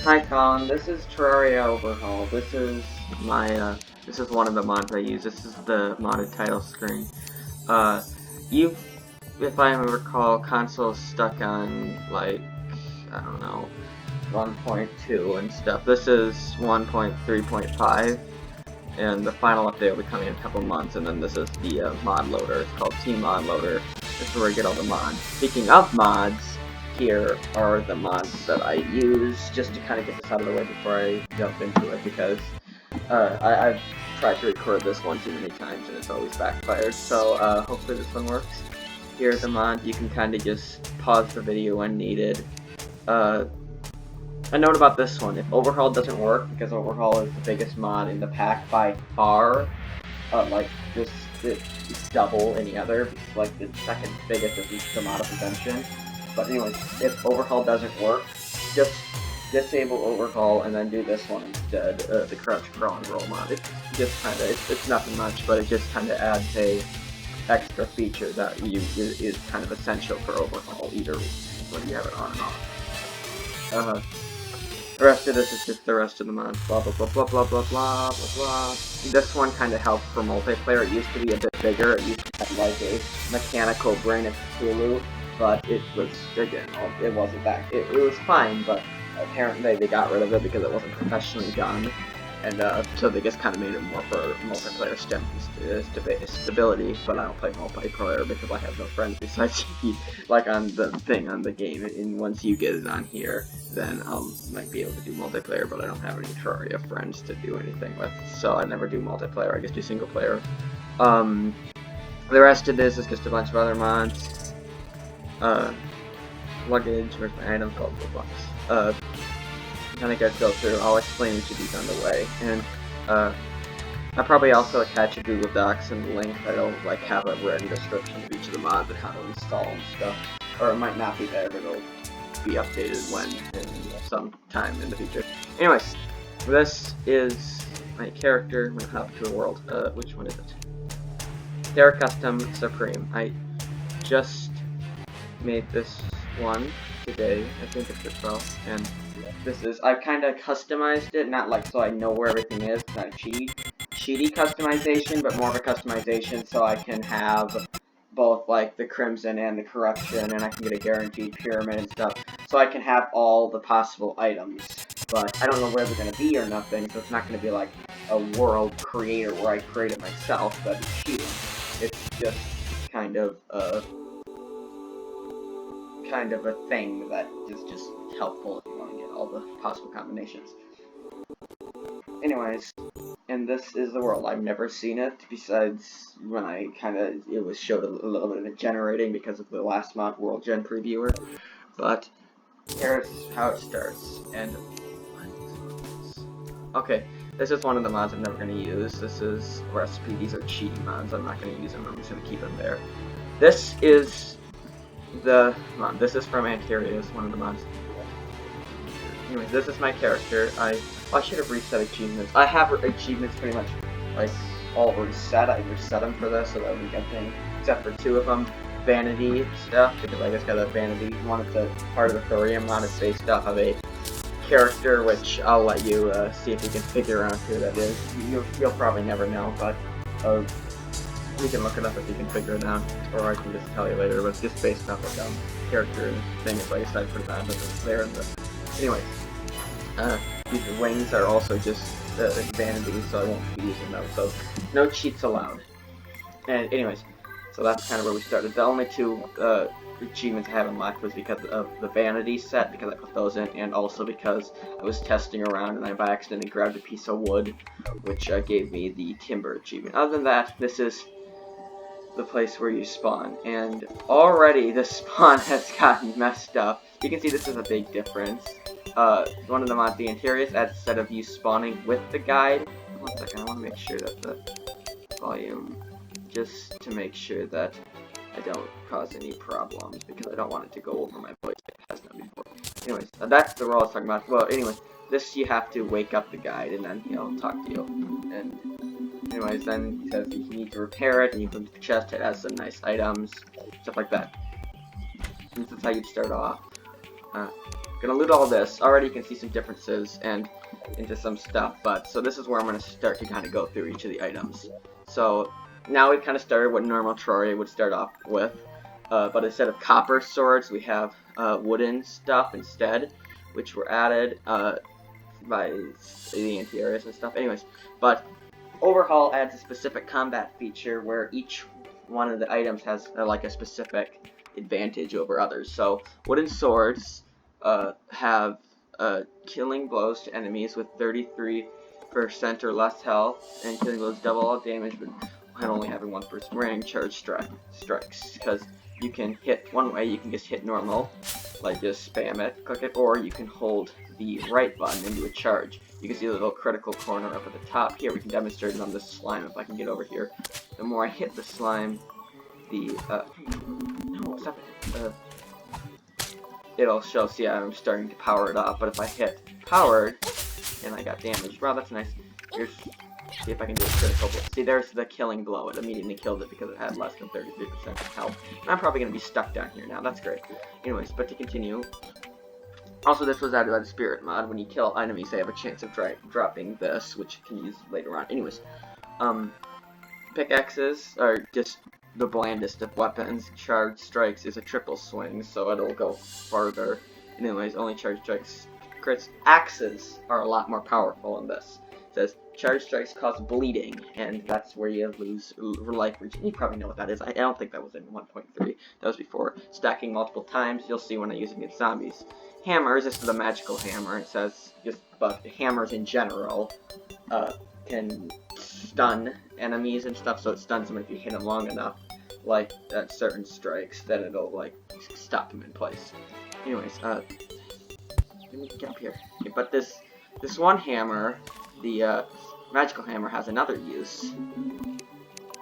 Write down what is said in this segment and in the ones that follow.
Hi Colin, this is Terraria Overhaul. This is this is one of the mods I use. This is the modded title screen. Uh, you, if I recall, console stuck on, like, I don't know, 1.2 and stuff. This is 1.3.5, and the final update will be coming in a couple months, and then this is the mod loader. It's called Team Mod Loader. This is where I get all the mods. Speaking of mods, here are the mods that I use, just to kind of get this out of the way before I jump into it, because I've tried to record this one too many times and it's always backfired, so hopefully this one works. Here's the mod. You can kind of just pause the video when needed. A note about this one: if Overhaul doesn't work, because Overhaul is the biggest mod in the pack by far, like, just it's double any other, like the second biggest is the mod of Invention. But anyways, if Overhaul doesn't work, just disable Overhaul and then do this one instead, the Crouch, Crawl, and Roll mod. It's just kind of, it's nothing much, but it just kind of adds a extra feature that is kind of essential for Overhaul, either when you have it on and off. The rest of this is just the rest of the mods, blah blah blah blah blah blah blah blah blah. This one kind of helps for multiplayer. It used to be a bit bigger. It used to have like a mechanical brain of Cthulhu, but it was, again, it wasn't that, it was fine, but apparently they got rid of it because it wasn't professionally done, and so they just kind of made it more for multiplayer stability. But I don't play multiplayer because I have no friends besides you, like on the thing on the game, and once you get it on here, then might be able to do multiplayer, but I don't have any Terraria friends to do anything with, so I never do multiplayer. I just do single player. The rest of this is just a bunch of other mods. Luggage, where's my item called the box. I think I'd go through. I'll explain each of these on the way, and I'll probably also attach a Google Docs and link that'll like have a written description of each of the mods and how to install and stuff. Or it might not be there, but it'll be updated when in some time in the future. Anyways, this is my character. I'm gonna hop to a world. Which one is it? Terra Custom Supreme. I just made this one today. I think it's the 12th, and this is, I've kind of customized it, not like so I know where everything is, not a cheaty customization, but more of a customization so I can have both like the Crimson and the Corruption, and I can get a guaranteed pyramid and stuff, so I can have all the possible items. But I don't know where they're going to be or nothing, so it's not going to be like a world creator where I create it myself. That'd be cheating. It's just kind of a thing that is just helpful if you want to get all the possible combinations. Anyways, and this is the world. I've never seen it besides when I it was showed a little bit of it generating because of the last mod World Gen previewer. But here's how it starts. And okay, this is one of the mods I'm never going to use. This is recipe. These are cheating mods. I'm not going to use them. I'm just going to keep them there. This is the mod. This is from Terraria. It's one of the mods. Anyway, this is my character. I should have reset achievements. I have achievements pretty much like all reset. I reset them for this, so that would be a good thing. Except for 2 of them, vanity stuff, because I just got a vanity one. It's a part of the Terraria mod. It's based off of a character, which I'll let you see if you can figure out who that is. You'll probably never know, but you can look it up if you can figure it out, or I can just tell you later. But it's just based off of character and thing. So I decided to put that, but it's there in the. Anyways, these wings are also just vanities, so I won't be using those. So no cheats allowed. And anyways, so that's kind of where we started. The only 2 achievements I haven't unlocked was because of the vanity set, because I put those in, and also because I was testing around and I by accident grabbed a piece of wood, which gave me the timber achievement. Other than that, this is the place where you spawn, and already the spawn has gotten messed up. You can see this is a big difference. One of the mods, the interiors, instead of you spawning with the guide. One second, I want to make sure that the volume, just to make sure that I don't cause any problems, because I don't want it to go over my voice like it has done before. Anyways, that's the role I was talking about. Well, anyways, this you have to wake up the guide, and then he'll talk to you. And anyways, then he says you need to repair it, and you put it in the chest. It has some nice items, stuff like that. And this is how you'd start off. Gonna loot all this. Already you can see some differences and into some stuff, but so this is where I'm gonna start to kind of go through each of the items. So now we've kind of started what normal Terraria would start off with, but instead of copper swords, we have wooden stuff instead, which were added by the anti-areas and stuff. Anyways, but Overhaul adds a specific combat feature where each one of the items has like a specific advantage over others. So wooden swords have killing blows to enemies with 33% or less health, and killing blows double all damage but only having 1% range charge strikes, because you can hit one way. You can just hit normal, like just spam it, click it, or you can hold the right button and do a charge. You can see the little critical corner up at the top here. We can demonstrate it on this slime if I can get over here. The more I hit the slime, the no, stop it. It'll show. See, I'm starting to power it up. But if I hit powered and I got damaged, wow, that's nice. Here's, see if I can do a critical blow. See, there's the killing blow. It immediately killed it because it had less than 33% health. And I'm probably gonna be stuck down here now. That's great. Anyways, but to continue. Also, this was added by the Spirit mod. When you kill enemies, they have a chance of dropping this, which you can use later on. Anyways, pickaxes are just the blandest of weapons. Charge strikes is a triple swing, so it'll go farther. Anyways, only charge strikes. Crits. Axes are a lot more powerful in this. It says charge strikes cause bleeding, and that's where you lose life regen. You probably know what that is. I don't think that was in 1.3. That was before. Stacking multiple times. You'll see when I use it against zombies. Hammers. This is a magical hammer. It says but hammers in general can stun enemies and stuff, so it stuns them if you hit them long enough, like at certain strikes, then it'll like stop them in place. Anyways, let me get up here. Okay, but this one hammer, the magical hammer, has another use.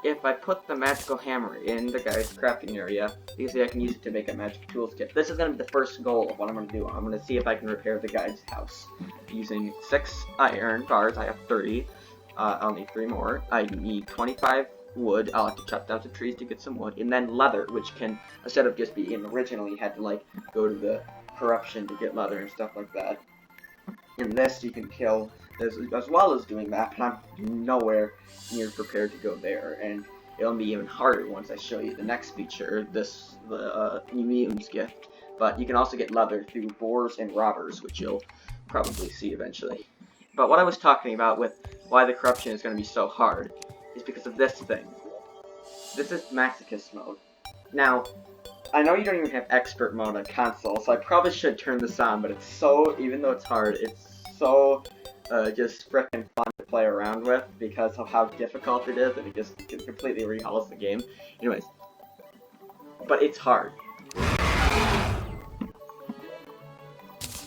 If I put the magical hammer in the guy's crafting area, you can see I can use it to make a magic tools kit. This is going to be the first goal of what I'm going to do. I'm going to see if I can repair the guy's house using 6 iron bars. I have 30. I'll need 3 more. I need 25 wood. I'll have to chop down some trees to get some wood. And then leather, which can, instead of just being originally, you had to like go to the corruption to get leather and stuff like that. In this, you can kill as well as doing that, but I'm nowhere near prepared to go there, and it'll be even harder once I show you the next feature, the mutant's gift. But you can also get leather through boars and robbers, which you'll probably see eventually. But what I was talking about with why the corruption is going to be so hard is because of this thing. This is masochist mode. Now, I know you don't even have expert mode on console, so I probably should turn this on, but it's so, even though it's hard, it's so just frickin' fun to play around with because of how difficult it is, and it just completely rehauls the game. Anyways, but it's hard.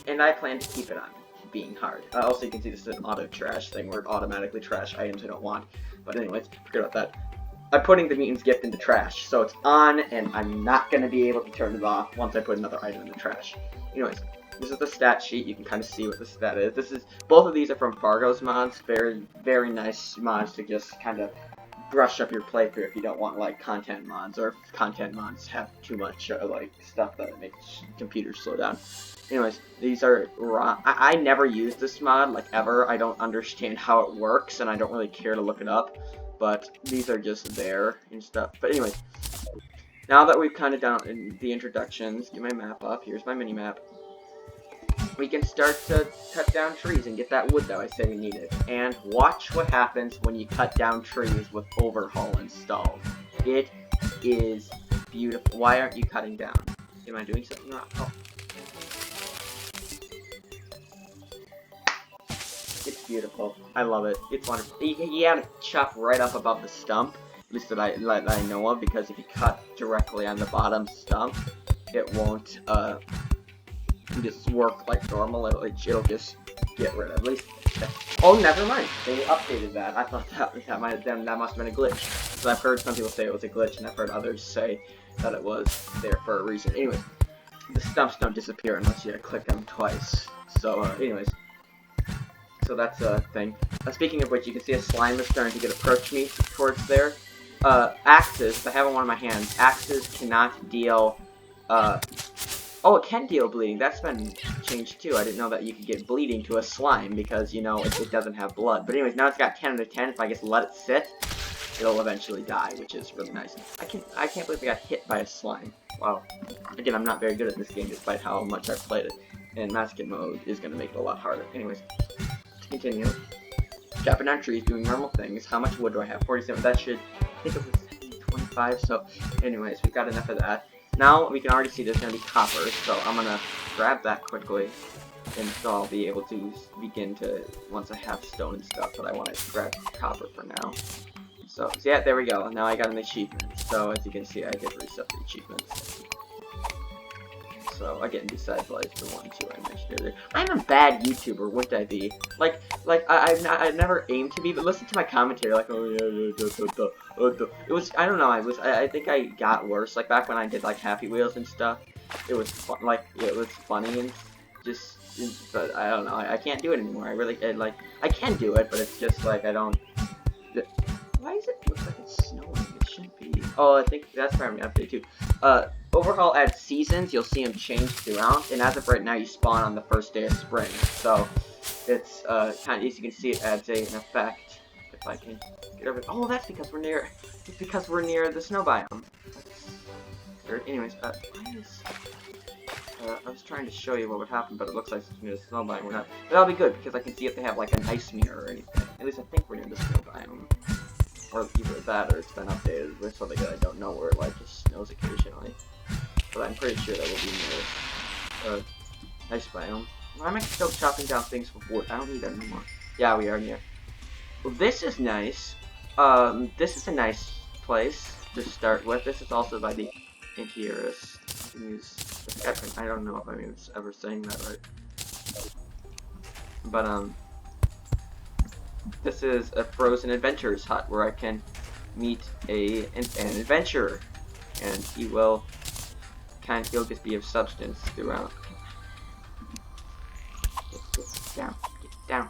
And I plan to keep it on being hard. Also, you can see this is an auto trash thing where it automatically trash items I don't want. But anyways, forget about that. I'm putting the mutant's gift into trash, so it's on, and I'm not going to be able to turn it off once I put another item in the trash. Anyways, this is the stat sheet. You can kind of see what the stat is. Both of these are from Fargo's mods. Very, very nice mods to just kind of brush up your playthrough if you don't want like content mods, or if content mods have too much like stuff that makes computers slow down. Anyways, these are raw. I never use this mod, like ever. I don't understand how it works, and I don't really care to look it up. But these are just there and stuff. But anyways, now that we've kind of done in the introductions, get my map up. Here's my mini map. We can start to cut down trees and get that wood that I say we needed. And watch what happens when you cut down trees with Overhaul installed. It is beautiful. Why aren't you cutting down? Am I doing something wrong? Oh. It's beautiful. I love it. It's wonderful. You have to chop right up above the stump, at least that I know of, because if you cut directly on the bottom stump, it won't just work like normal. It'll just get rid of at least. Oh, never mind. They updated that. I thought that must have been a glitch. So I've heard some people say it was a glitch, and I've heard others say that it was there for a reason. Anyways, the stumps don't disappear unless you click them twice. So, anyways. So that's a thing. Speaking of which, you can see a slime is starting to approach me towards there. Axes, I have one in my hands. Axes cannot deal Oh, it can deal bleeding. That's been changed too. I didn't know that you could get bleeding to a slime because, you know, it doesn't have blood. But anyways, now it's got 10 out of 10. If I just let it sit, it'll eventually die, which is really nice. I can't believe I got hit by a slime. Wow. Again, I'm not very good at this game despite how much I've played it. And Masochist mode is going to make it a lot harder. Anyways, to continue. Chopping down trees, doing normal things. How much wood do I have? 47. That should, I think it was 25. So, anyways, we've got enough of that. Now, we can already see there's going to be copper. So, I'm going to grab that quickly. And so I'll be able to begin to, once I have stone and stuff, but I want to grab copper for now. So yeah, there we go. Now I got an achievement. So as you can see, I get reset the achievements. So again, besides like the 1, 2 I mentioned earlier, I'm a bad YouTuber. Wouldn't I be? Like I've never aimed to be, but listen to my commentary. Like, oh yeah, it was, I don't know. I think I got worse. Like back when I did like Happy Wheels and stuff, it was fun, like it was funny and just, but I don't know. I can't do it anymore. I can do it, but it's just like I don't. Why does it look like it's snowing? It shouldn't be. Oh, I think that's probably an update too. Overhaul adds seasons. You'll see them change throughout, and as of right now, you spawn on the first day of spring. So it's kind of, as you can see, it adds an effect. If I can get over. Oh, that's because we're near. It's because we're near the snow biome. Anyways, I was trying to show you what would happen, but it looks like it's near the snow biome. We're not. But that'll be good because I can see if they have like an ice mirror or anything. At least I think we're near the snow biome. Or either that or it's been updated with something that I don't know where it like just snows occasionally. But I'm pretty sure that will be near ice biome. Why am I still chopping down things with wood? I don't need that anymore. Yeah, we are near. Well, this is nice. This is a nice place to start with. This is also by the Antivirus. I don't know if I'm ever saying that right. But this is a Frozen Adventurers hut where I can meet an adventurer, and he'll just be of substance throughout. Get down.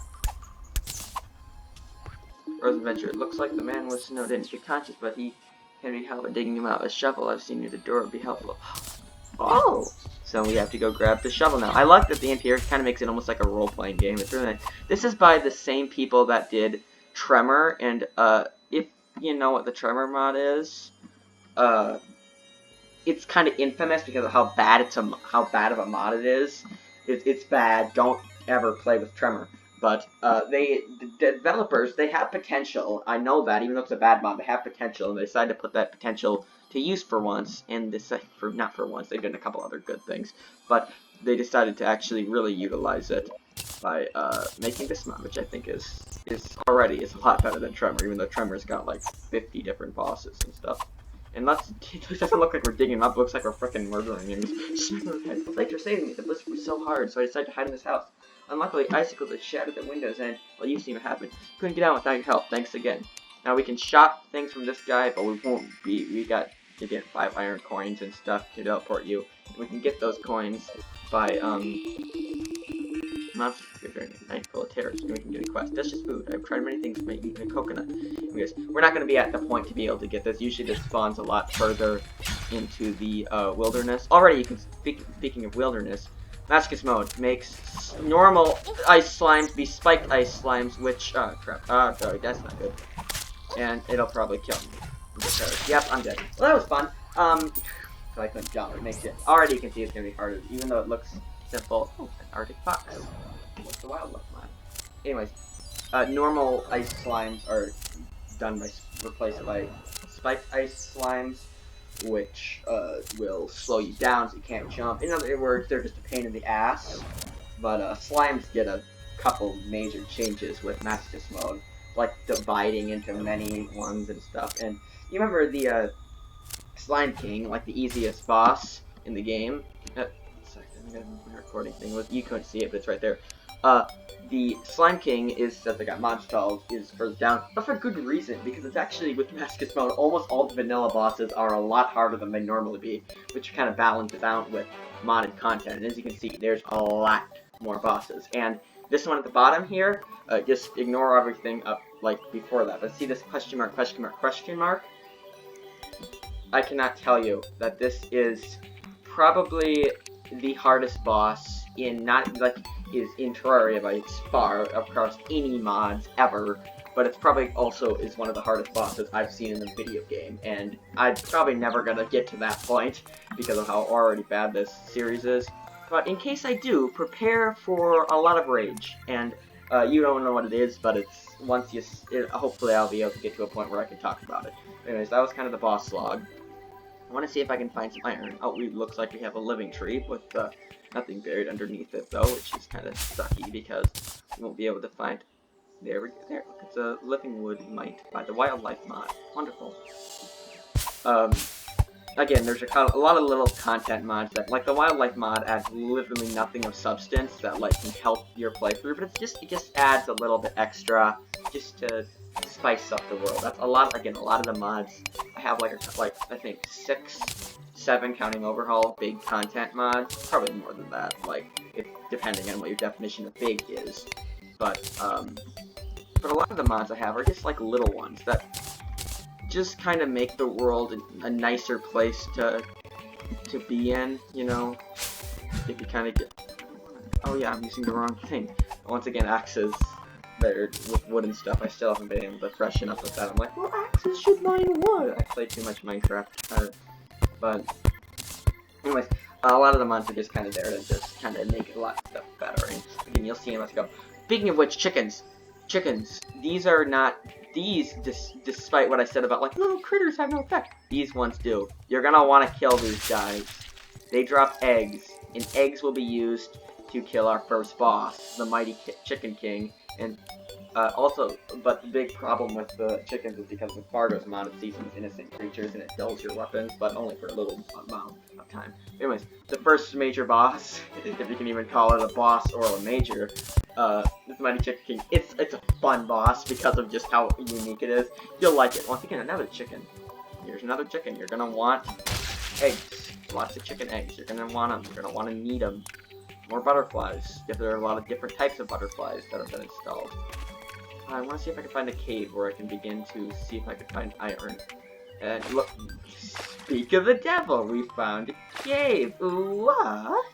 Frozen Adventurer. It looks like the man was snowed in. Get conscious, but he can be helped by digging him out. A shovel I've seen near the door would be helpful. Oh! So we have to go grab the shovel now. I like that the interior kind of makes it almost like a role-playing game. It's really nice. This is by the same people that did Tremor, and if you know what the Tremor mod is, it's kind of infamous because of how bad of a mod it is. It's bad. Don't ever play with Tremor. But the developers, they have potential. I know that, even though it's a bad mod, they have potential, and they decided to put that potential to use for once, and not for once, they've done a couple other good things, but they decided to actually really utilize it by making this mod, which I think is already a lot better than Tremor, even though Tremor's got like 50 different bosses and stuff. And it doesn't look like we're digging him up, it looks like we're freaking murdering him. Thanks for saving me, the blizzard was so hard, so I decided to hide in this house. Unluckily, icicles had shattered the windows, and, well, you've seen what happened. Couldn't get out without your help, thanks again. Now we can shop things from this guy, but we got, again, 5 iron coins and stuff to teleport you. And we can get those coins by, monster figure, night full of terrors, and we can get a quest. That's just food. I've tried many things to make eating a coconut. Anyways, we're not going to be at the point to be able to get this. Usually this spawns a lot further into the wilderness. Already, you can, speaking of wilderness, Masochist mode makes normal ice slimes be spiked ice slimes, which, crap, sorry, that's not good. And it'll probably kill me. Yep, I'm dead. Well, that was fun. So I couldn't jump, it makes it, already you can see it's gonna be harder, even though it looks simple. Oh, an Arctic fox. What's the wildlife line? Anyways, normal ice slimes are done by, replaced by spiked ice slimes, which will slow you down so you can't jump. In other words, they're just a pain in the ass. But slimes get a couple major changes with Masochist mode, like dividing into many ones and stuff. And you remember the Slime King, like the easiest boss in the game? Sorry, my recording thing was, you couldn't see it, but it's right there. The Slime King is, that they got mod installed, is further down, but for good reason, because it's actually, with Masochist mode, almost all the vanilla bosses are a lot harder than they normally be, which kind of balances out with modded content. And as you can see, there's a lot more bosses. And this one at the bottom here, just ignore everything up, like, before that. But see this question mark, question mark, question mark? I cannot tell you that this is probably the hardest boss in is in Terraria by far across any mods ever. But it's probably also is one of the hardest bosses I've seen in a video game, and I'm probably never gonna get to that point because of how already bad this series is. But in case I do, prepare for a lot of rage, and you don't know what it is, but it's hopefully I'll be able to get to a point where I can talk about it. Anyways, that was kind of the boss log. I want to see if I can find some iron. Oh, it looks like we have a living tree with nothing buried underneath it though, which is kind of sucky because we won't be able to find. There we go. There, look, it's a living wood mite by the wildlife mod. Wonderful. Again, there's a lot of little content mods that, like the wildlife mod, adds literally nothing of substance that like can help your playthrough, but it just adds a little bit extra just to spice up the world. That's a lot. Again, a lot of the mods I have like I think 6, 7 counting overhaul big content mods. Probably more than that. Like depending on what your definition of big is, but a lot of the mods I have are just like little ones that just kind of make the world a nicer place to be in, you know, if you kind of get... Oh yeah, I'm using the wrong thing. Once again, axes there with wood and stuff, I still haven't been able to freshen up with that. I'm like, well, axes should mine wood! I play too much Minecraft, but anyways, a lot of the mods are just kind of there to just kind of make it a lot stuff better, and again, you'll see in let's go. Speaking of which, chickens, these are not... despite what I said about, like, little critters have no effect, these ones do. You're gonna want to kill these guys. They drop eggs, and eggs will be used to kill our first boss, the mighty Chicken King, and but the big problem with the chickens is because the Fargo's mod it sees these innocent creatures and it dulls your weapons, but only for a little amount of time. Anyways, the first major boss, if you can even call it a boss or a major, this Mighty Chicken King, it's a fun boss because of just how unique it is. You'll like it. Once again, another chicken. Here's another chicken. You're gonna want eggs. Lots of chicken eggs. You're gonna want them. You're gonna want to need them. More butterflies. There are a lot of different types of butterflies that have been installed. I want to see if I can find a cave where I can begin to see if I can find iron. And look, speak of the devil, we found a cave. What?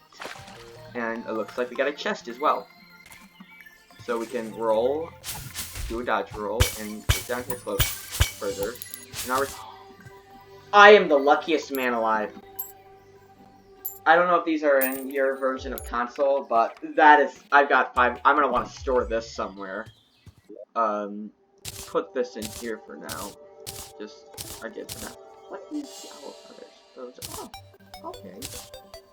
And it looks like we got a chest as well. So we can roll, do a dodge roll, and get down here close further. Now I am the luckiest man alive. I don't know if these are in your version of console, but that is, I've got 5. I'm gonna want to store this somewhere. Put this in here for now. Just, I get that. What is the owl feathers? Oh, okay.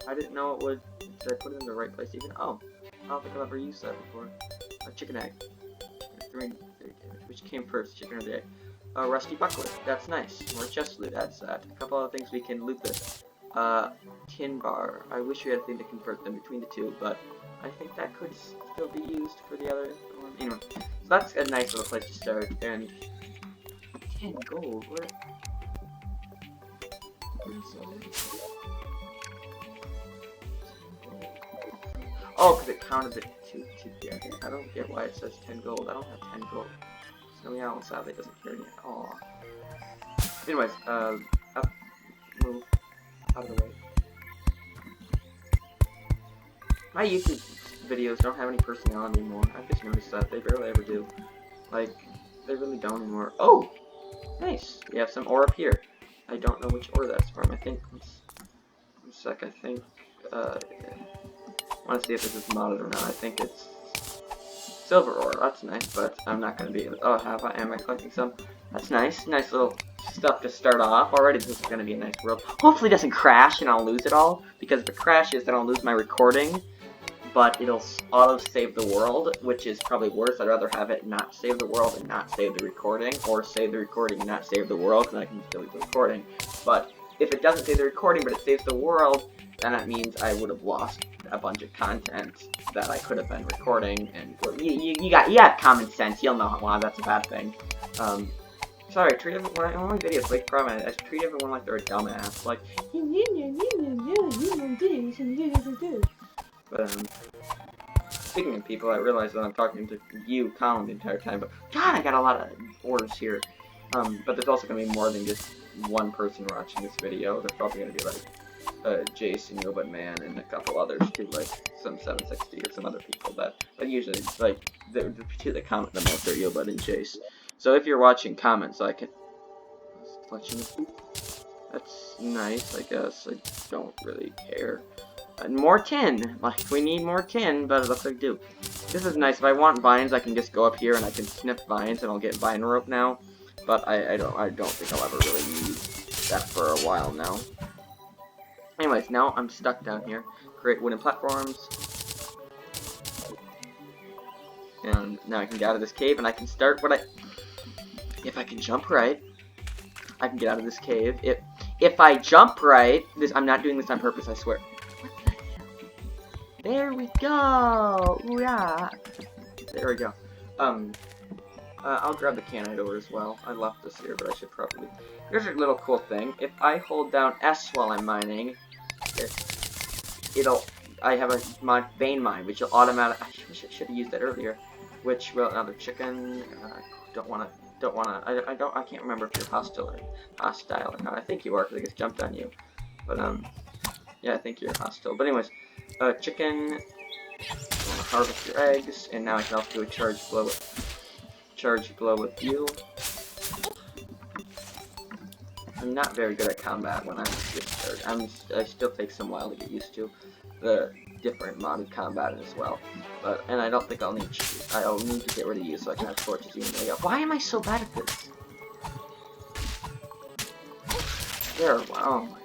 I didn't know it would. Did I put it in the right place even? Oh, I don't think I've ever used that before. A chicken egg. Which came first, chicken or the egg? A rusty buckler. That's nice. More chest loot. That's that. A couple other things we can loot this. Tin bar. I wish we had a thing to convert them between the two, but I think that could still be used for the other one. Anyway, so that's a nice little place to start. And 10 gold. Where's oh, because it counted it to I don't get why it says 10 gold. I don't have 10 gold. Snowy Owl sadly doesn't carry it. Aw. Anyways, up, move out of the way. My YouTube videos don't have any personality anymore. I've just noticed that. They barely ever do. Like, they really don't anymore. Oh! Nice! We have some ore up here. I don't know which ore that's from. I think, one sec, I think, I want to see if this is modded or not. I think it's silver ore. That's nice, but I'm not going to be able to, oh, am I collecting some? That's nice. Nice little stuff to start off. Already this is going to be a nice world. Hopefully it doesn't crash and I'll lose it all, because if it crashes then I'll lose my recording, but it'll auto-save the world, which is probably worse. I'd rather have it not save the world and not save the recording, or save the recording and not save the world, because I can delete the recording. But if it doesn't save the recording but it saves the world, then that means I would have lost a bunch of content that I could have been recording, and you have common sense, you'll know why that's a bad thing. Sorry, I treat everyone, when I my videos, like, I treat everyone like they're a dumbass, like, but, speaking of people, I realize that I'm talking to you, Kollin, the entire time, but, God, I got a lot of ores here. But there's also going to be more than just one person watching this video. There's probably going to be, like, Jace and Yobut Man and a couple others too, like some 760 or some other people but usually like the two that comment the most are Yobut and Jace. So if you're watching, comment so I can. That's nice, I guess. I don't really care. More tin! Like, we need more tin, but it looks like do. This is nice. If I want vines, I can just go up here and I can snip vines and I'll get vine rope now. But I don't think I'll ever really need that for a while now. Anyways, now I'm stuck down here. Create wooden platforms. And now I can get out of this cave and I can start what if I can jump right, I can get out of this cave. If I jump right, I'm not doing this on purpose, I swear. There we go! Yeah. There we go. I'll grab the canite ore as well. I left this here, but I should probably. Here's a little cool thing. If I hold down S while I'm mining, I have a vein mine, which will automatically. I should have used that earlier. Which will another chicken. I can't remember if you're hostile or not. I think you are because I just jumped on you. But yeah, I think you're hostile. But anyways, chicken. I want to harvest your eggs, and now I can also do a charge blow with you. I'm not very good at combat when I'm just I still take some while to get used to the different modded combat as well. And I don't think I'll need to get rid of you so I can have torches even way up. Why am I so bad at this? There, oh my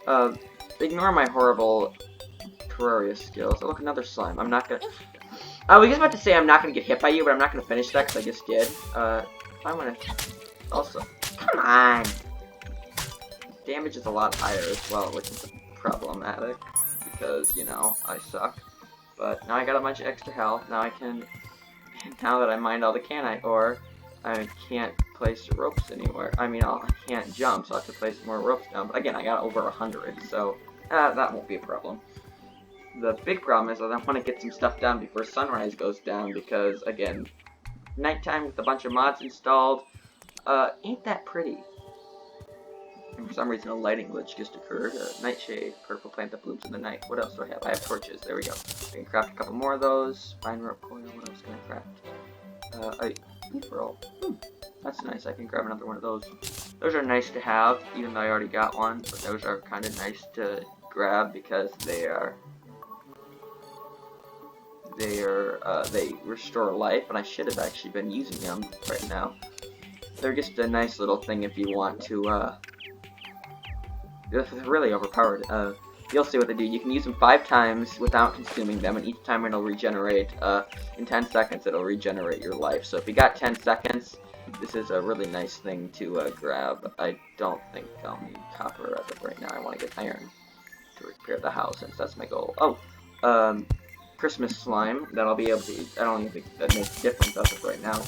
god. Ignore my horrible Terraria skills. Oh look, another slime. I'm not gonna. I was just about to say I'm not gonna get hit by you, but I'm not gonna finish that because I just did. I'm gonna also. Come on. Damage is a lot higher as well, which is problematic because you know I suck. But now I got a bunch of extra health. Now I can. Now that I mined all the canite ore, I can't place ropes anywhere. I mean, I can't jump, so I have to place more ropes down. But again, I got over 100, so that won't be a problem. The big problem is that I want to get some stuff done before sunrise goes down because, again, nighttime with a bunch of mods installed, ain't that pretty. And for some reason, a lighting glitch just occurred. Nightshade, purple plant that blooms in the night. What else do I have? I have torches. There we go. I can craft a couple more of those. Vine rope coil. What else can I craft? A leaf roll. That's nice. I can grab another one of those. Those are nice to have, even though I already got one. But those are kind of nice to grab because they restore life, and I should have actually been using them right now. They're just a nice little thing if you want to, they're really overpowered. You'll see what they do. You can use them 5 times without consuming them, and each time it'll regenerate, in 10 seconds it'll regenerate your life. So if you got 10 seconds, this is a really nice thing to grab. I don't think I'll need copper as of right now. I want to get iron to repair the house, since that's my goal. Oh, Christmas slime that I'll be able to eat. I don't even think that makes a difference as of right now,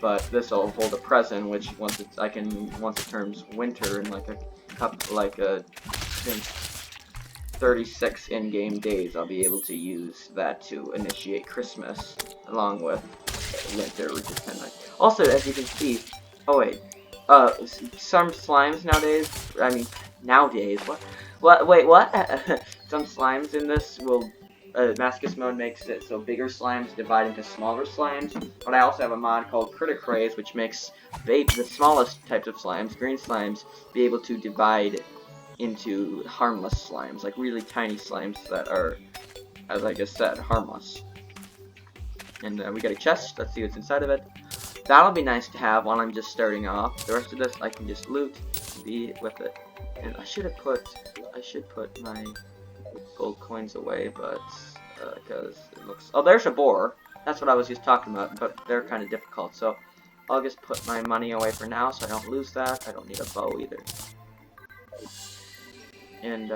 but this will hold a present, which once it turns winter in like I think 36 in-game days, I'll be able to use that to initiate Christmas along with winter, which is kind of nice. Also, as you can see, oh wait, some slimes nowadays, wait, what? Some slimes in this will. Mascus mode makes it so bigger slimes divide into smaller slimes, but I also have a mod called Critic Craze, which makes the smallest types of slimes, green slimes, be able to divide into harmless slimes, like really tiny slimes that are, as I just said, harmless. And we got a chest. Let's see what's inside of it. That'll be nice to have while I'm just starting off. The rest of this I can just loot, be with it. And I should put my gold coins away, but because it looks. Oh, there's a boar. That's what I was just talking about, but they're kind of difficult. So I'll just put my money away for now, so I don't lose that. I don't need a bow either. And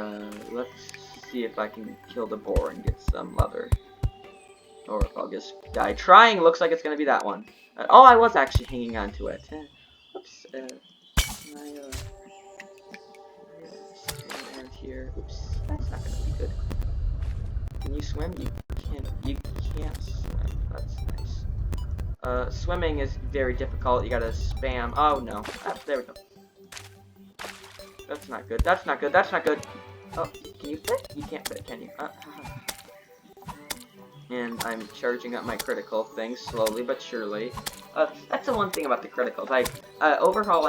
let's see if I can kill the boar and get some leather, or if I'll just die trying. Looks like it's gonna be that one. Oh, I was actually hanging on to it. Oops. Here. Oops. That's not gonna be good. Can you swim? You can't swim. That's nice. Swimming is very difficult. You gotta spam. Oh no. Ah, there we go. That's not good. That's not good. That's not good. Oh, Can you fit? You can't fit, can you? And I'm charging up my critical things slowly but surely. That's the one thing about the criticals. I overhaul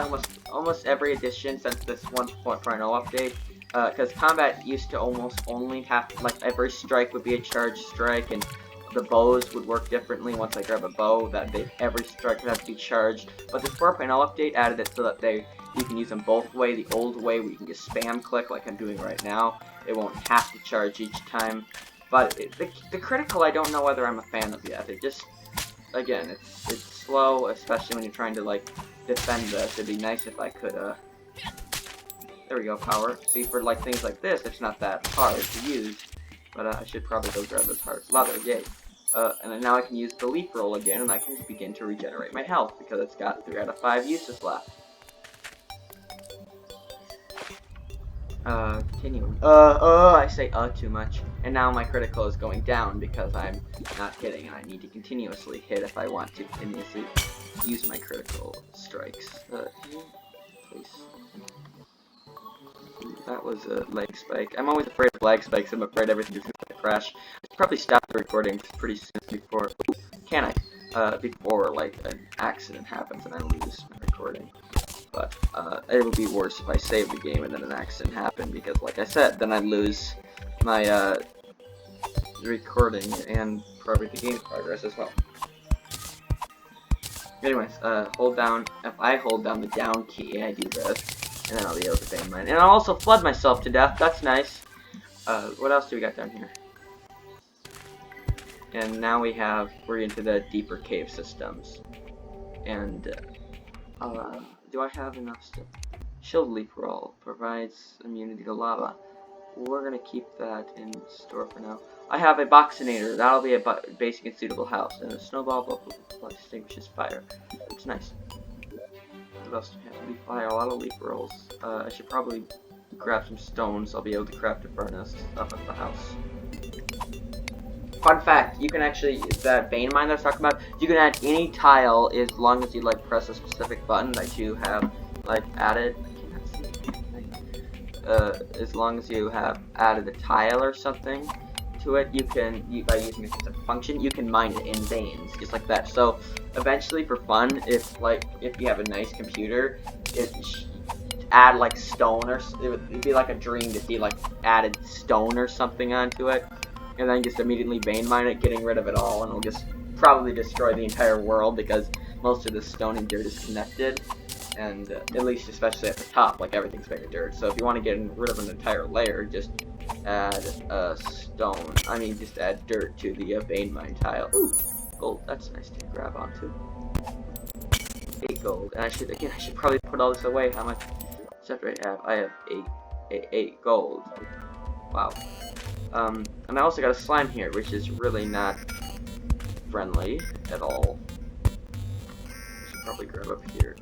almost every edition since this 1.0 update. Because combat used to almost only have, like, every strike would be a charged strike, and the bows would work differently. Once I grab a bow, every strike would have to be charged. But this 4.0 update added it so that you can use them both ways. The old way, where you can just spam click like I'm doing right now. It won't have to charge each time. But the critical, I don't know whether I'm a fan of yet. It just, again, it's slow, especially when you're trying to, like, defend this. It'd be nice if I could, there we go, power. See, for, like, things like this, it's not that hard to use. But, I should probably go grab this hard leather, yay. And then now I can use the leaf roll again, and I can begin to regenerate my health, because it's got 3 out of 5 uses left. Continuing. I say too much. And now my critical is going down because I'm not hitting, and I need to continuously hit if I want to continuously use my critical strikes. Please. That was a leg spike. I'm always afraid of leg spikes. I'm afraid everything is going to crash. I should probably stop the recording pretty soon before... Can I? Before, like, an accident happens and I lose my recording. But, it would be worse if I saved the game and then an accident happened, because, like I said, then I'd lose my, recording and probably the game progress as well. Anyways, hold down, if I hold down the down key, I do this, and then I'll be able to bang mine. And I'll also flood myself to death, that's nice. What else do we got down here? And now we're into the deeper cave systems. And, do I have enough stuff? Shield leaf roll provides immunity to lava. We're gonna keep that in store for now. I have a boxinator. That'll be a basic and suitable house. And a snowball extinguishes fire. It's nice. What else do we have? Leaf fire. A lot of leaf rolls. I should probably grab some stones. I'll be able to craft a furnace up at the house. Fun fact, you can actually, that vein mine that I was talking about, you can add any tile as long as you, like, press a specific button that you have, like, added. I cannot see. As long as you have added a tile or something to it, you can, by using a specific function, you can mine it in veins, just like that. So, eventually, for fun, if you have a nice computer, add, like, stone, or it'd be like a dream to see, like, added stone or something onto it. And then just immediately vein mine it, getting rid of it all, and it'll just probably destroy the entire world because most of the stone and dirt is connected, and at least especially at the top, like everything's made of dirt. So if you want to get rid of an entire layer, just add stone. I mean, just add dirt to the vein mine tile. Ooh, gold. That's nice to grab onto. 8 gold. And I should probably put all this away. How much stuff do I have? I have 8 gold. Wow. And I also got a slime here, which is really not friendly at all. I should probably grab up here.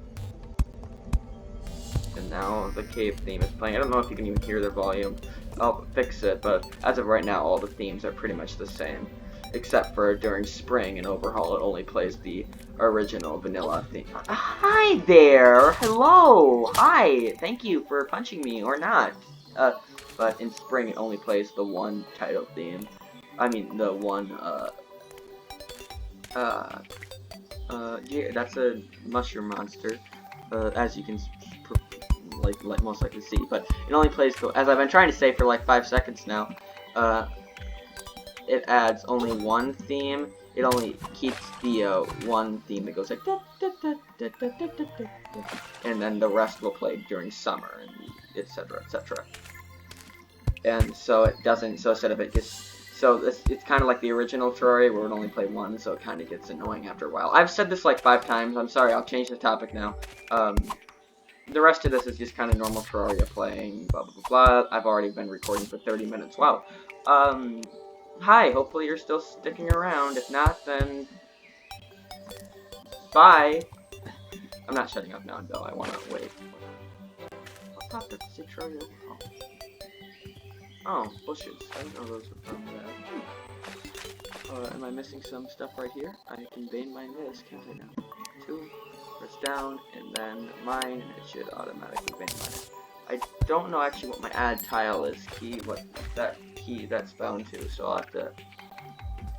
And now the cave theme is playing. I don't know if you can even hear the volume. I'll fix it, but as of right now, all the themes are pretty much the same. Except for during spring and overhaul, it only plays the original vanilla theme. Hi there! Hello! Hi! Thank you for punching me, or not. But in spring it only plays the one title theme. I mean, the one, yeah, that's a mushroom monster, as you can, like most likely see, but it only plays, as I've been trying to say for like 5 seconds now, it adds only one theme. It only keeps the, one theme that goes like, and then the rest will play during summer, and etc, etc. And so it doesn't, so instead of it just, so it's kind of like the original Terraria where it only played one, so it kind of gets annoying after a while. I've said this like 5 times, I'm sorry, I'll change the topic now. The rest of this is just kind of normal Terraria playing, blah blah blah blah. I've already been recording for 30 minutes, wow. Hi, hopefully you're still sticking around, if not, then, bye. I'm not shutting up now, though, I want to wait. What topic is it, Terraria? Oh, bushes. I didn't know those were from that. Am I missing some stuff right here? I can vein mine this, can't I now? 2, press down, and then mine, and it should automatically vein mine it. I don't know actually what my add tile is what that key that's bound to, so I'll have to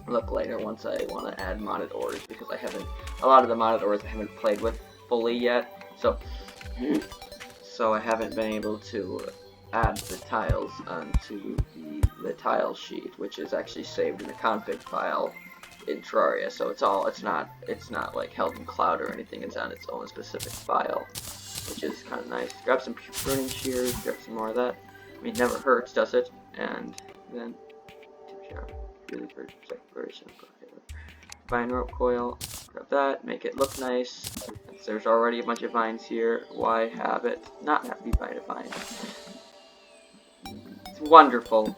look later once I want to add modded ores, because a lot of the modded ores I haven't played with fully yet, so I haven't been able to add the tiles onto the tile sheet, which is actually saved in a config file in Terraria. So it's not like held in cloud or anything. It's on its own specific file, which is kind of nice. Grab some pruning shears, grab some more of that. I mean, it never hurts, does it? And then really very simple. Vine rope coil, grab that, make it look nice. There's already a bunch of vines here. Why have it not have to be by a vine? It's wonderful.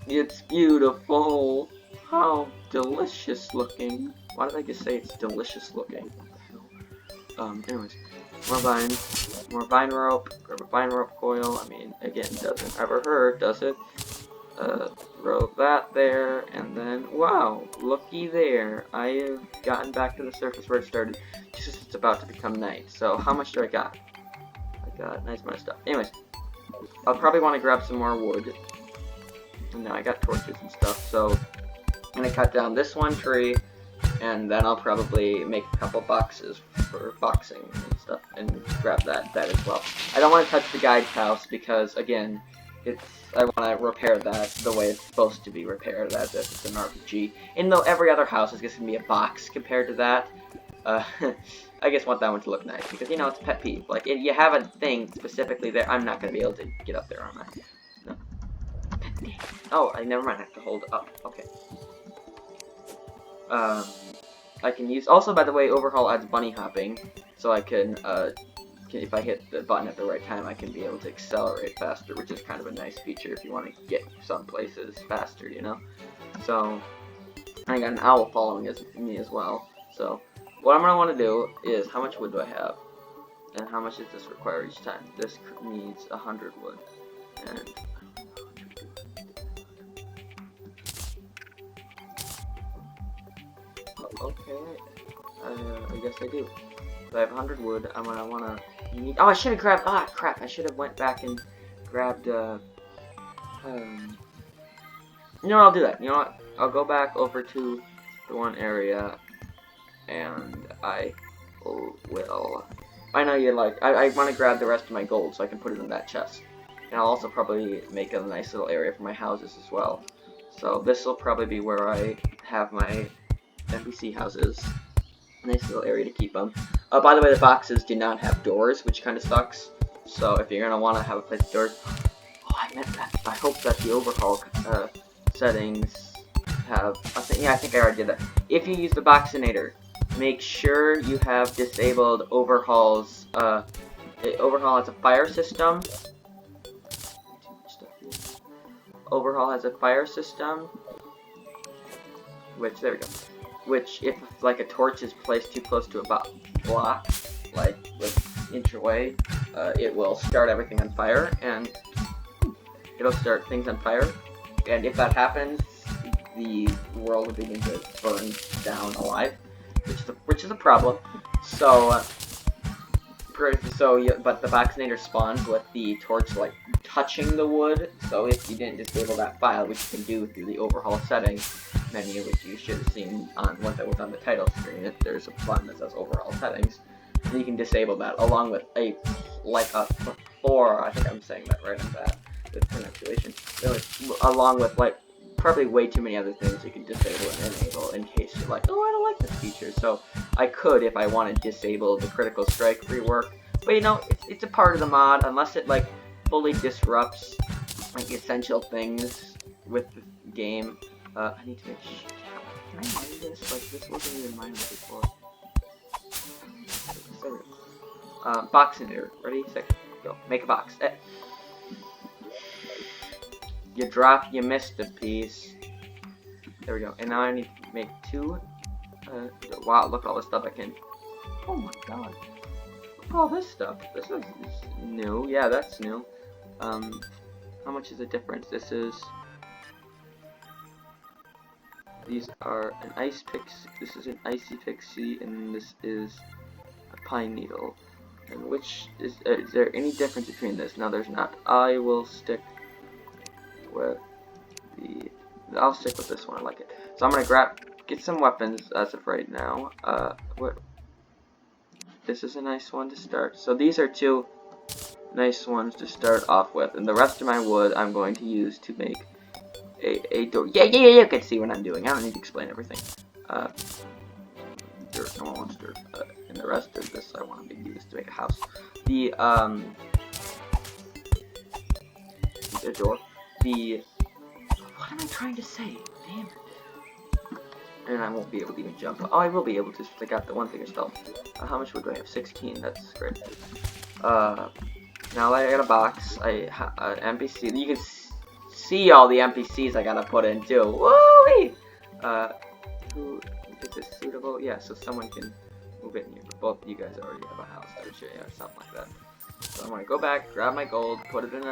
It's beautiful. How delicious looking. Why did I just say it's delicious looking? Anyways, more vines, more vine rope, grab a vine rope coil. I mean, again, doesn't ever hurt, does it? Throw that there, and then, wow, looky there. I have gotten back to the surface where it started, just as it's about to become night. So, how much do I got? I got a nice amount of stuff. Anyways, I'll probably want to grab some more wood. And now I got torches and stuff, so I'm going to cut down this one tree, and then I'll probably make a couple boxes for boxing and stuff, and grab that as well. I don't want to touch the guide's house, because, again, I want to repair that the way it's supposed to be repaired, as if it's an RPG. And though every other house is just going to be a box compared to that, I just want that one to look nice, because, you know, it's a pet peeve. Like, if you have a thing specifically there, I'm not going to be able to get up there, am I? No. Oh, I never mind, I have to hold up. Okay. I can use... Also, by the way, Overhaul adds bunny hopping, so I can, if I hit the button at the right time, I can be able to accelerate faster, which is kind of a nice feature if you want to get some places faster, you know? So, I got an owl following me as well. So, what I'm going to want to do is, how much wood do I have? And how much does this require each time? This needs 100 wood. And... okay. I guess I do. If I have 100 wood, I'm going to want to... Oh, I should have grabbed... Ah, crap. I should have went back and grabbed, You know what, I'll do that. You know what? I'll go back over to the one area, and I will... I know you're like... I want to grab the rest of my gold so I can put it in that chest. And I'll also probably make a nice little area for my houses as well. So this will probably be where I have my NPC houses. Nice little area to keep them. By the way, the boxes do not have doors, which kind of sucks. So if you're gonna want to have a place with doors, oh, I meant that. I hope that the overhaul settings have. I think I already did that. If you use the Boxinator, make sure you have disabled overhauls. Overhaul has a fire system. Overhaul has a fire system. Which, there we go. Which, if like a torch is placed too close to a block, like inch away, it will start everything on fire, and it'll start things on fire. And if that happens, the world will begin to burn down alive, which is a problem. So, but the Boxinator spawns with the torch like touching the wood. So if you didn't disable that file, which you can do through the overhaul settings menu, which you should have seen on what that was on the title screen, there's a button that says overhaul settings, and you can disable that along with a floor. I think I'm saying that right on that the pronunciation. Along with like probably way too many other things you can disable and enable in case you're like, oh, I don't like this feature. So I could, if I wanted, disable the critical strike rework, but you know, it's a part of the mod unless it like fully disrupts like essential things with the game. I need to make sure. Can I mine this? Like, this wasn't even mined before. There we go. Boxinator. Ready? Set. Go. Make a box. You dropped, you missed a piece. There we go. And now I need to make two. Wow, look at all this stuff I can. Oh my god. Look at all this stuff. This is new. Yeah, that's new. How much is the difference? This is. These are an ice pixie. This is an icy pixie, and this is a pine needle. And which is there any difference between this? No, there's not. I will stick with I'll stick with this one. I like it. So I'm gonna get some weapons as of right now. This is a nice one to start. So these are two nice ones to start off with, and the rest of my wood I'm going to use to make a door. Yeah, you can see what I'm doing. I don't need to explain everything. Dirt, no one wants dirt. And the rest of this I want to use to make a house. The door. What am I trying to say? Damn it. And I won't be able to even jump. Oh, I will be able to, because I got the one thing of stealth. How much wood do I have? 16. That's great. Now I got a box. NPC. You can see all the NPCs I gotta put in too. Woo-wee! Who is this suitable? Yeah, so someone can move in here. But both of you guys already have a house, don't you? Yeah, something like that. So I'm gonna go back, grab my gold, put it in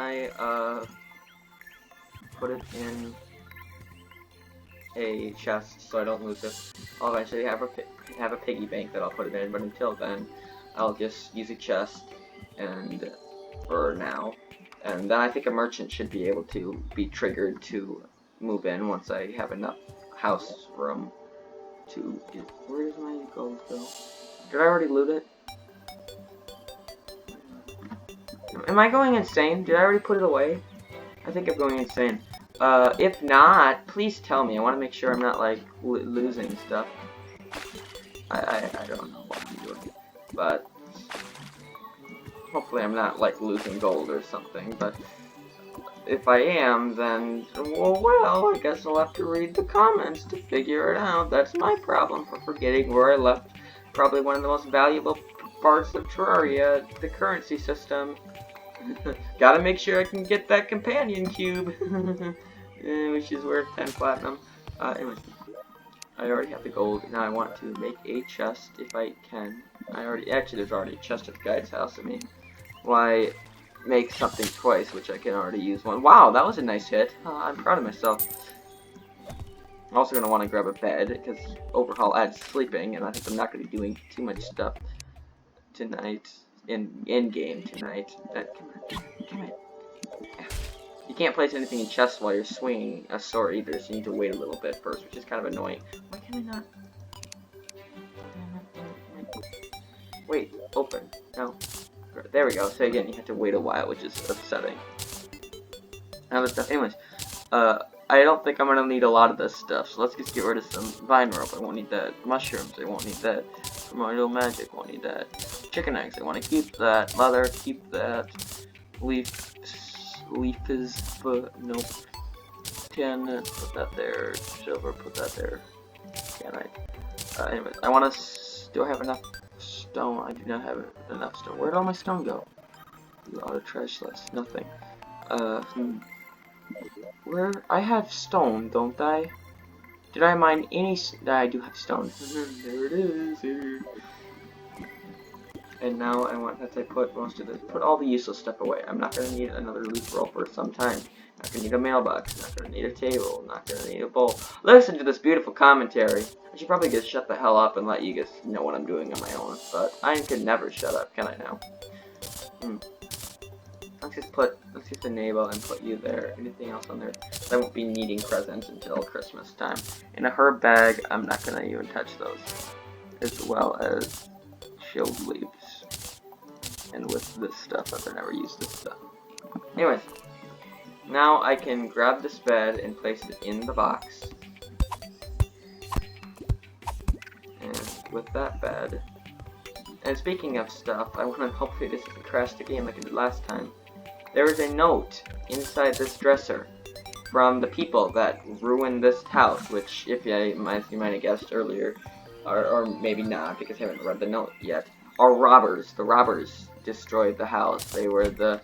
a chest so I don't lose it. I'll eventually have a piggy bank that I'll put it in, but until then, I'll just use a chest and for now. And then I think a merchant should be able to be triggered to move in once I have enough house room to get. Where does my gold go? Did I already loot it? Am I going insane? Did I already put it away? I think I'm going insane. If not, please tell me. I want to make sure I'm not, like, losing stuff. I don't know what I'm doing. But hopefully I'm not, like, losing gold or something. But if I am, then, well, I guess I'll have to read the comments to figure it out. That's my problem for forgetting where I left probably one of the most valuable parts of Terraria, the currency system. Gotta make sure I can get that companion cube, which is worth 10 platinum. Anyways, I already have the gold. Now I want to make a chest if I can. Actually, there's already a chest at the guide's house. I mean, why make something twice, which I can already use one? Wow, that was a nice hit. I'm proud of myself. I'm also gonna want to grab a bed because overhaul adds sleeping, and I think I'm not gonna be doing too much stuff tonight. In game tonight. Come on. You can't place anything in chests while you're swinging a sword either, so you need to wait a little bit first, which is kind of annoying. Why can I not? Wait, open. No. There we go. So again, you have to wait a while, which is upsetting. Now this stuff. Anyways, I don't think I'm gonna need a lot of this stuff, so let's just get rid of some vine rope. I won't need that. Mushrooms, I won't need that. Primordial magic, won't need that. Chicken eggs, I want to keep that. Leather, keep that. Leaf is, but nope. Tin, put that there. Silver, put that there. Can I? Anyways, I want to. Do I have enough stone? I do not have enough stone. Where did all my stone go? You auto trash list. Nothing. Where? I have stone, don't I? Did I mine any? I do have stone. There it is. Here. And now I want that I put most of this. Put all the useless stuff away. I'm not gonna need another loot roll for some time. Not gonna need a mailbox. Not gonna need a table. Not gonna need a bowl. Listen to this beautiful commentary. I should probably just shut the hell up and let you guys know what I'm doing on my own. But I can never shut up, can I now? Let's just enable and put you there. Anything else on there? I won't be needing presents until Christmas time. In a herb bag, I'm not gonna even touch those. As well as shield leaves. And with this stuff, I've never used this stuff. Anyways, now I can grab this bed and place it in the box. And with that bed. And speaking of stuff, I want to hopefully this doesn't crash the game like it did last time. There is a note inside this dresser from the people that ruined this house, which, if you might have guessed earlier, or maybe not because I haven't read the note yet, are robbers. The robbers destroyed the house. They were the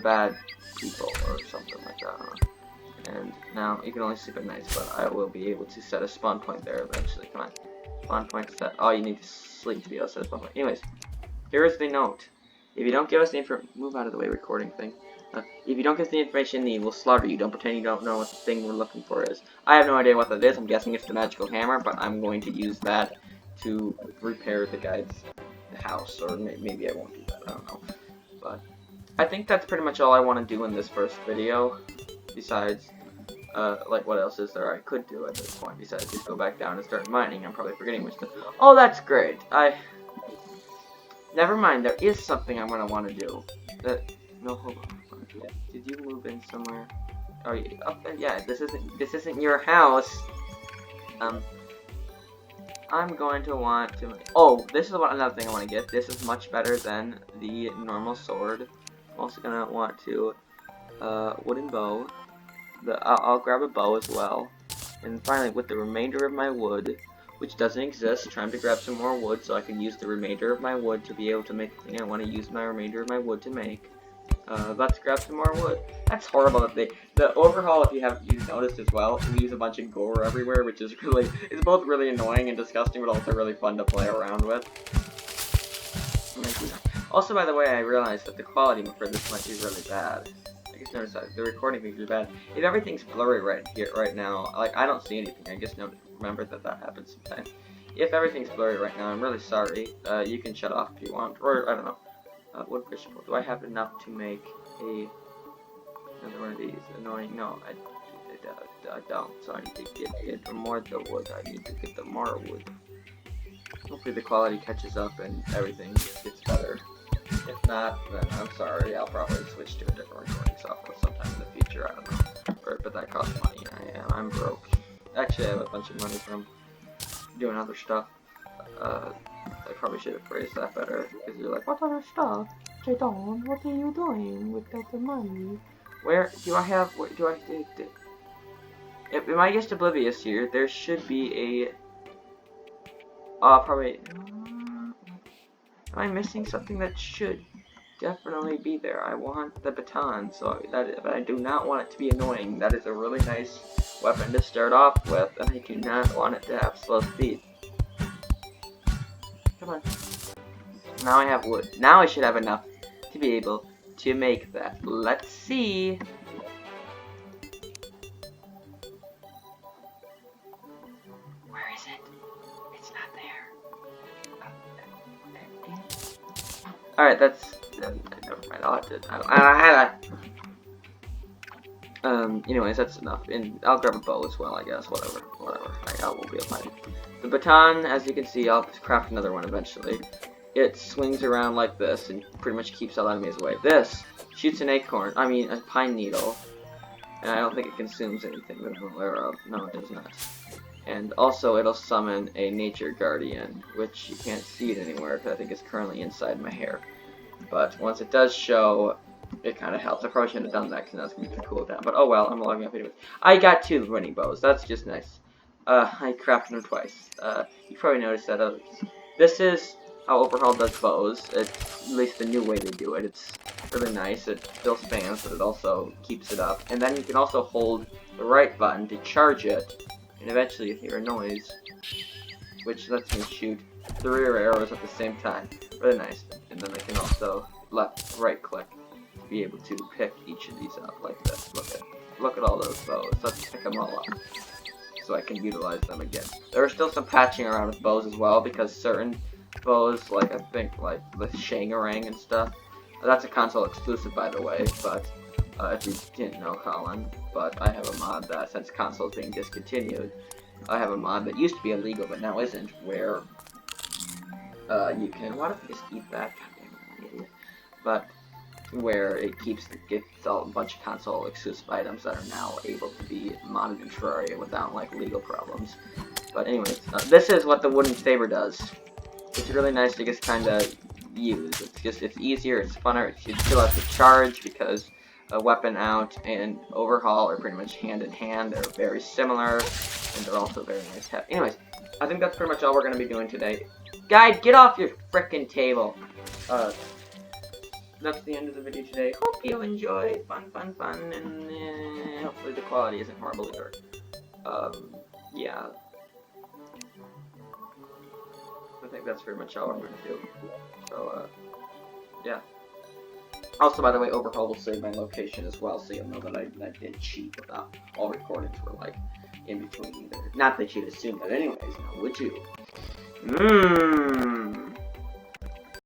bad people or something like that. And now you can only sleep at night, but I will be able to set a spawn point there eventually. Come on, spawn point set. Oh, you need to sleep to be able to set a spawn point. Anyways, here is the note. If you don't give us the information, move out of the way, recording thing. If you don't give us the information you need, we'll slaughter you. Don't pretend you don't know what the thing we're looking for is. I have no idea what that is. I'm guessing it's the magical hammer, but I'm going to use that to repair the guide's house, or maybe I won't do that. I don't know. But I think that's pretty much all I want to do in this first video. Besides, like, what else is there I could do at this point besides just go back down and start mining? I'm probably forgetting which stuff. Oh, that's great. Never mind, there is something I'm gonna want to do. No, hold on. Did you move in somewhere? Oh, yeah, this isn't your house. I'm going to want to... Oh, this is another thing I want to get. This is much better than the normal sword. I'm also going to want to... wooden bow. I'll grab a bow as well. And finally, with the remainder of my wood, which doesn't exist, trying to grab some more wood so I can use the remainder of my wood to be able to make the thing I want to use my remainder of my wood to make. Let's grab some more wood. That's horrible that the overhaul, if you've noticed as well, leaves a bunch of gore everywhere, which is it's both really annoying and disgusting, but also really fun to play around with. Also, by the way, I realized that the quality for this might be really bad. I just noticed that the recording thing is bad. If everything's blurry right now, like, I don't see anything. I just remember that happens sometimes. If everything's blurry right now, I'm really sorry. You can shut off if you want, or I don't know. Wood fishing pole. Do I have enough to make another one of these? Annoying? No, I don't. So I need to get more of the wood. I need to get the more wood. Hopefully the quality catches up and everything gets better. If not, then I'm sorry. I'll probably switch to a different recording software sometime in the future. I don't know. But that costs money. I'm broke. Actually, I have a bunch of money from doing other stuff. I probably should have phrased that better, because you're like, what other stuff? Jadon, what are you doing without the money? Where do I have, am I just oblivious here? There should be probably, am I missing something that should definitely be there? I want the baton, but I do not want it to be annoying. That is a really nice weapon to start off with, and I do not want it to have slow speed. Come on. Now I have wood. Now I should have enough to be able to make that. Let's see. Where is it? It's not there. Alright, that's... Never mind. Anyways, that's enough. And I'll grab a bow as well, I guess. Whatever. I will be fine. The baton, as you can see, I'll craft another one eventually. It swings around like this and pretty much keeps all enemies away. This shoots an a pine needle, and I don't think it consumes anything that I'm aware of. No, it does not. And also, it'll summon a nature guardian, which you can't see it anywhere because I think it's currently inside my hair. But once it does show, it kind of helps. I probably shouldn't have done that because that's going to be cool down. But oh well, I'm logging up anyway. I got 2 running bows. That's just nice. I crafted them twice. You probably noticed that. This is how Overhaul does bows. It's at least the new way to do it. It's really nice. It still spans, but it also keeps it up. And then you can also hold the right button to charge it, and eventually you hear a noise, which lets me shoot 3 arrows at the same time. Really nice. And then I can also right click to be able to pick each of these up like this. Look at all those bows. Let's pick them all up, so I can utilize them again. There are still some patching around with bows as well, because certain bows, like I think like the Shangarang and stuff, that's a console exclusive by the way, but if you didn't know, Kollin, but I have a mod that, since console is being discontinued, I have a mod that used to be illegal but now isn't, where you can, why don't I just eat that? Goddamn idiot. But where it gets a bunch of console exclusive items that are now able to be modded in Terraria without like legal problems. But anyways, this is what the wooden saber does. It's really nice to just kind of use. It's easier, it's funner. You still have to charge because a weapon out and overhaul are pretty much hand in hand. They're very similar, and they're also very nice to have. Anyways, I think that's pretty much all we're gonna be doing today. Guys, get off your frickin' table. That's the end of the video today. Hope you enjoyed. Fun, and hopefully the quality isn't horrible either. Yeah. I think that's pretty much all I'm going to do. So, yeah. Also, by the way, Overhaul will save my location as well, so you'll know that I did cheat without all recordings were, like, in between either. Not that you'd assume that anyways, now would you?